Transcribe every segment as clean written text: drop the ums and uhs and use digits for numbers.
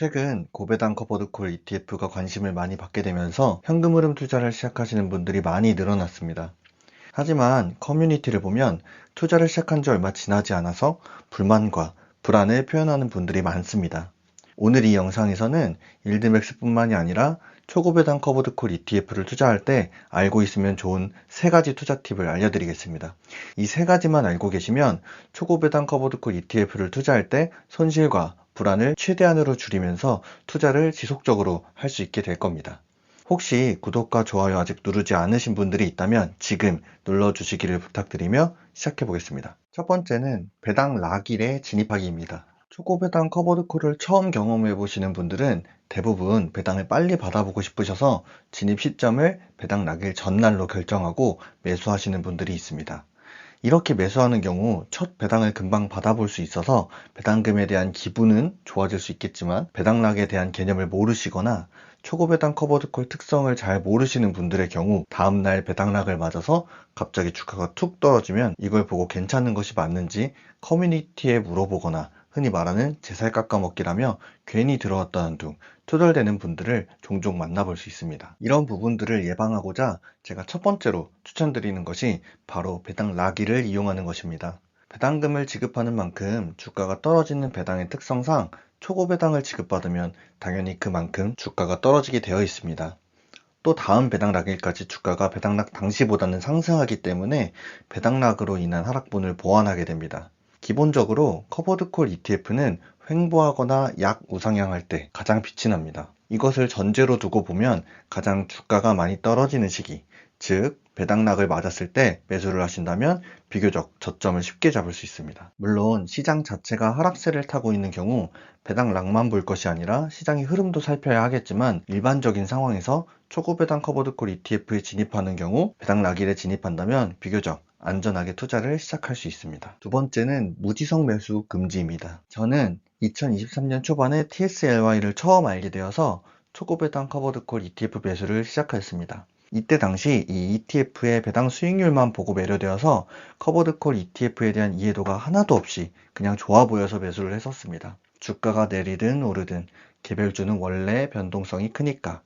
최근 고배당 커버드콜 ETF가 관심을 많이 받게 되면서 현금 흐름 투자를 시작하시는 분들이 많이 늘어났습니다. 하지만 커뮤니티를 보면 투자를 시작한 지 얼마 지나지 않아서 불만과 불안을 표현하는 분들이 많습니다. 오늘 이 영상에서는 일드맥스뿐만이 아니라 초고배당 커버드콜 ETF를 투자할 때 알고 있으면 좋은 세 가지 투자 팁을 알려드리겠습니다. 이 세 가지만 알고 계시면 초고배당 커버드콜 ETF를 투자할 때 손실과 불안을 최대한으로 줄이면서 투자를 지속적으로 할 수 있게 될 겁니다. 혹시 구독과 좋아요 아직 누르지 않으신 분들이 있다면 지금 눌러주시기를 부탁드리며 시작해 보겠습니다. 첫 번째는 배당 락일에 진입하기입니다. 초고배당 커버드콜을 처음 경험해 보시는 분들은 대부분 배당을 빨리 받아보고 싶으셔서 진입 시점을 배당 락일 전날로 결정하고 매수하시는 분들이 있습니다. 이렇게 매수하는 경우 첫 배당을 금방 받아볼 수 있어서 배당금에 대한 기분은 좋아질 수 있겠지만 배당락에 대한 개념을 모르시거나 초고배당 커버드콜 특성을 잘 모르시는 분들의 경우 다음날 배당락을 맞아서 갑자기 주가가 툭 떨어지면 이걸 보고 괜찮은 것이 맞는지 커뮤니티에 물어보거나 흔히 말하는 제살 깎아먹기라며 괜히 들어왔다는 둥 투덜대는 분들을 종종 만나볼 수 있습니다. 이런 부분들을 예방하고자 제가 첫 번째로 추천드리는 것이 바로 배당 락일을 이용하는 것입니다. 배당금을 지급하는 만큼 주가가 떨어지는 배당의 특성상 초고 배당을 지급받으면 당연히 그만큼 주가가 떨어지게 되어 있습니다. 또 다음 배당락일까지 주가가 배당락 당시보다는 상승하기 때문에 배당락으로 인한 하락분을 보완하게 됩니다. 기본적으로 커버드콜 ETF는 횡보하거나 약 우상향할 때 가장 빛이 납니다. 이것을 전제로 두고 보면 가장 주가가 많이 떨어지는 시기, 즉 배당락을 맞았을 때 매수를 하신다면 비교적 저점을 쉽게 잡을 수 있습니다. 물론 시장 자체가 하락세를 타고 있는 경우 배당락만 볼 것이 아니라 시장의 흐름도 살펴야 하겠지만 일반적인 상황에서 초고 배당 커버드콜 ETF에 진입하는 경우 배당락일에 진입한다면 비교적 안전하게 투자를 시작할 수 있습니다. 두 번째는 무지성 매수 금지입니다. 저는 2023년 초반에 TSLY를 처음 알게 되어서 초고배당 커버드콜 ETF 매수를 시작했습니다. 이때 당시 이 ETF의 배당 수익률만 보고 매료되어서 커버드콜 ETF에 대한 이해도가 하나도 없이 그냥 좋아 보여서 매수를 했었습니다. 주가가 내리든 오르든 개별주는 원래 변동성이 크니까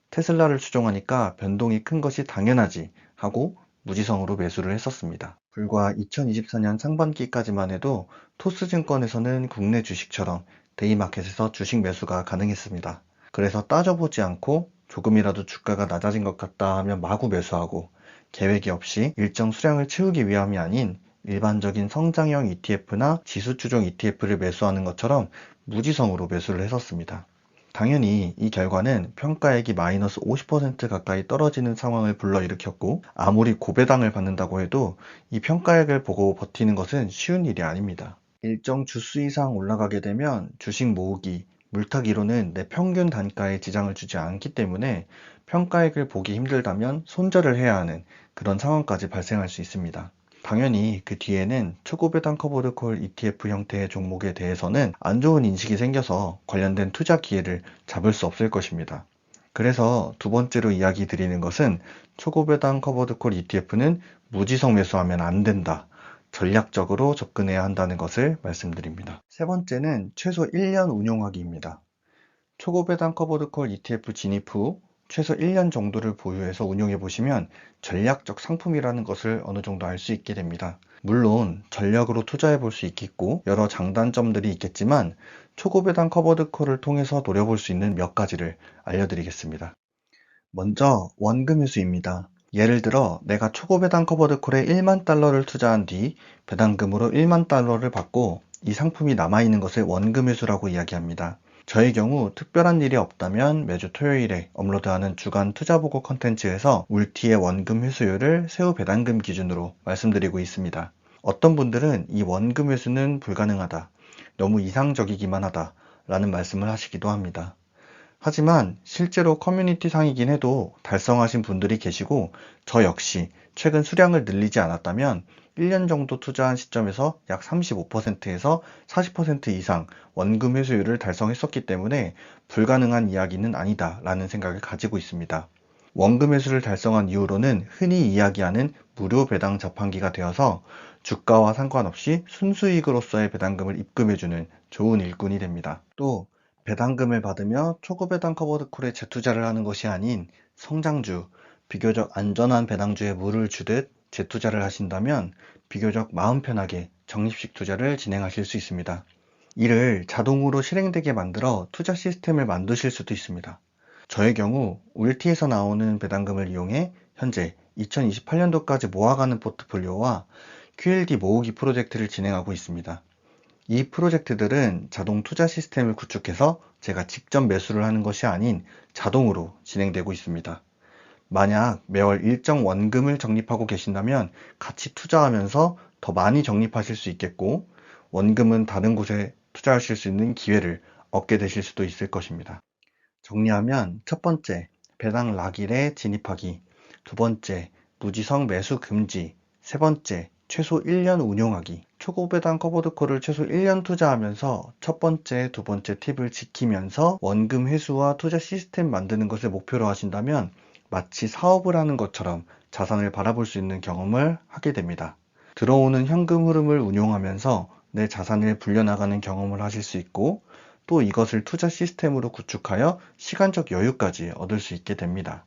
테슬라를 추종하니까 변동이 큰 것이 당연하지 하고 무지성으로 매수를 했었습니다. 불과 2024년 상반기까지만 해도 토스증권에서는 국내 주식처럼 데이마켓에서 주식 매수가 가능했습니다. 그래서 따져보지 않고 조금이라도 주가가 낮아진 것 같다 하면 마구 매수하고 계획이 없이 일정 수량을 채우기 위함이 아닌 일반적인 성장형 ETF나 지수추종 ETF를 매수하는 것처럼 무지성으로 매수를 했었습니다. 당연히 이 결과는 평가액이 마이너스 50% 가까이 떨어지는 상황을 불러일으켰고 아무리 고배당을 받는다고 해도 이 평가액을 보고 버티는 것은 쉬운 일이 아닙니다. 일정 주수 이상 올라가게 되면 주식 모으기, 물타기로는 내 평균 단가에 지장을 주지 않기 때문에 평가액을 보기 힘들다면 손절을 해야 하는 그런 상황까지 발생할 수 있습니다. 당연히 그 뒤에는 초고배당 커버드콜 ETF 형태의 종목에 대해서는 안 좋은 인식이 생겨서 관련된 투자 기회를 잡을 수 없을 것입니다. 그래서 두 번째로 이야기 드리는 것은 초고배당 커버드콜 ETF는 무지성 매수하면 안 된다. 전략적으로 접근해야 한다는 것을 말씀드립니다. 세 번째는 최소 1년 운용하기입니다. 초고배당 커버드콜 ETF 진입 후 최소 1년 정도를 보유해서 운용해 보시면 전략적 상품이라는 것을 어느 정도 알 수 있게 됩니다. 물론 전략으로 투자해 볼 수 있겠고 여러 장단점들이 있겠지만 초고배당 커버드콜을 통해서 노려볼 수 있는 몇 가지를 알려드리겠습니다. 먼저 원금 회수입니다. 예를 들어 내가 초고배당 커버드콜에 1만 달러를 투자한 뒤 배당금으로 1만 달러를 받고 이 상품이 남아있는 것을 원금 회수라고 이야기합니다. 저의 경우 특별한 일이 없다면 매주 토요일에 업로드하는 주간 투자보고 컨텐츠에서 울티의 원금 회수율을 세후 배당금 기준으로 말씀드리고 있습니다. 어떤 분들은 이 원금 회수는 불가능하다, 너무 이상적이기만 하다 라는 말씀을 하시기도 합니다. 하지만 실제로 커뮤니티 상이긴 해도 달성하신 분들이 계시고 저 역시 최근 수량을 늘리지 않았다면 1년 정도 투자한 시점에서 약 35%에서 40% 이상 원금 회수율을 달성했었기 때문에 불가능한 이야기는 아니다 라는 생각을 가지고 있습니다. 원금 회수를 달성한 이후로는 흔히 이야기하는 무료 배당 자판기가 되어서 주가와 상관없이 순수익으로서의 배당금을 입금해주는 좋은 일꾼이 됩니다. 또 배당금을 받으며 초고배당 커버드콜에 재투자를 하는 것이 아닌 성장주, 비교적 안전한 배당주에 물을 주듯 재투자를 하신다면 비교적 마음 편하게 적립식 투자를 진행하실 수 있습니다. 이를 자동으로 실행되게 만들어 투자 시스템을 만드실 수도 있습니다. 저의 경우 울티에서 나오는 배당금을 이용해 현재 2028년도까지 모아가는 포트폴리오와 QLD 모으기 프로젝트를 진행하고 있습니다. 이 프로젝트들은 자동 투자 시스템을 구축해서 제가 직접 매수를 하는 것이 아닌 자동으로 진행되고 있습니다. 만약 매월 일정 원금을 적립하고 계신다면 같이 투자하면서 더 많이 적립하실 수 있겠고, 원금은 다른 곳에 투자하실 수 있는 기회를 얻게 되실 수도 있을 것입니다. 정리하면 첫 번째, 배당 락일에 진입하기. 두 번째, 무지성 매수 금지. 세 번째, 최소 1년 운용하기. 초고배당 커버드콜을 최소 1년 투자하면서 첫 번째, 두 번째 팁을 지키면서 원금 회수와 투자 시스템 만드는 것을 목표로 하신다면 마치 사업을 하는 것처럼 자산을 바라볼 수 있는 경험을 하게 됩니다. 들어오는 현금 흐름을 운용하면서 내 자산을 불려나가는 경험을 하실 수 있고, 또 이것을 투자 시스템으로 구축하여 시간적 여유까지 얻을 수 있게 됩니다.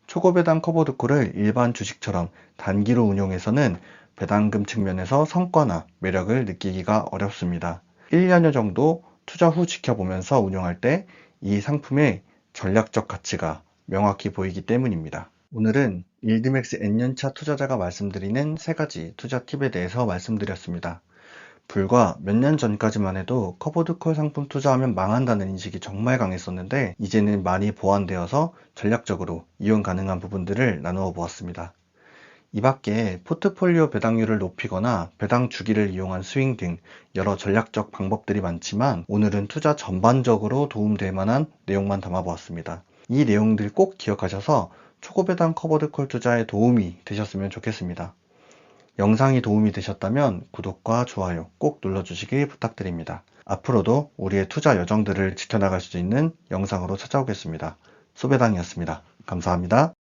초고배당 커버드콜을 일반 주식처럼 단기로 운용해서는 배당금 측면에서 성과나 매력을 느끼기가 어렵습니다. 1년여 정도 투자 후 지켜보면서 운용할 때 이 상품의 전략적 가치가 명확히 보이기 때문입니다. 오늘은 일드맥스 N년차 투자자가 말씀드리는 3가지 투자 팁에 대해서 말씀드렸습니다. 불과 몇 년 전까지만 해도 커버드콜 상품 투자하면 망한다는 인식이 정말 강했었는데, 이제는 많이 보완되어서 전략적으로 이용 가능한 부분들을 나누어 보았습니다. 이 밖에 포트폴리오 배당률을 높이거나 배당 주기를 이용한 스윙 등 여러 전략적 방법들이 많지만, 오늘은 투자 전반적으로 도움될 만한 내용만 담아보았습니다. 이 내용들 꼭 기억하셔서 초고배당 커버드콜 투자에 도움이 되셨으면 좋겠습니다. 영상이 도움이 되셨다면 구독과 좋아요 꼭 눌러주시길 부탁드립니다. 앞으로도 우리의 투자 여정들을 지켜나갈 수 있는 영상으로 찾아오겠습니다. 소배당이었습니다. 감사합니다.